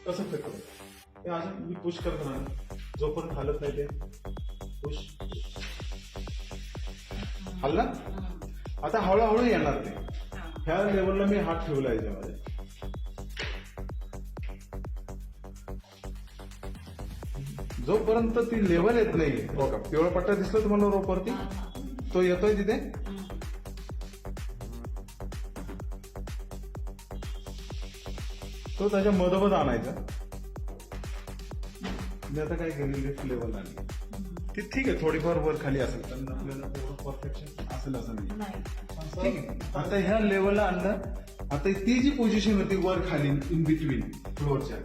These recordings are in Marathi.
कसं फेकतो ते असं मी पुश करत राहणार, जोपर्यंत हालत नाही ते पुश. हल्ला आता हळूहळू येणार ते. ह्या लेवलला मी हात ठेवला याच्यामध्ये. जोपर्यंत ती लेवल येत नाही, बघा पिवळा पट्टा दिसला तुम्हाला रोपवरती, तो येतोय तिथे. तो त्याच्या मधोमध आणायचा. मी आता काय केलं, लिफ्ट लेवल आली ती ठीक आहे, थोडीफार वर खाली असेल कारण आपल्याला तेवढं परफेक्शन असेल असं नाही. ठीक आहे, आता ह्या लेवलला आणलं. आता ती जी पोझिशन होती वर खाली इन बिटवीन फ्लोअरच्या,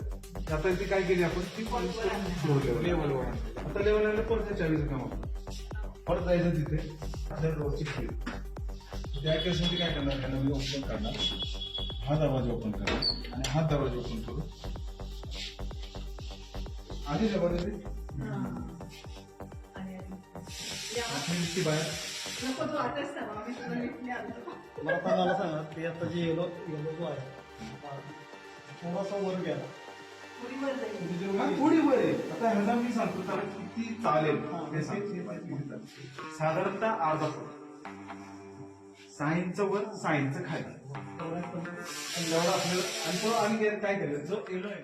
आता ती काय केली आपण, ती फ्लोअर लेवल. आता लेवल आलं परत चावीचं काम आपण परत जायचं तिथे आपल्या रोडची फ्री. त्या केसमध्ये काय करणार, त्याला मी ओपन करणार, हा दरवाजा ओपन करणार आणि हा दरवाजा ओपन करू. आधी जबरदस्ती बाहेर मला सांगायला सांगा ते आता जे येलो जो आहे थोडासा वर गेला, थोडी वर आहे. आता ह्याला मी सांगतो त्याला किती चालेल साधारणतः अर्धा फूट, 6 इंच वर 6 इंच खाली एवढा आपल्याला. आणि तो आम्ही काय केलं, जो येलो आहे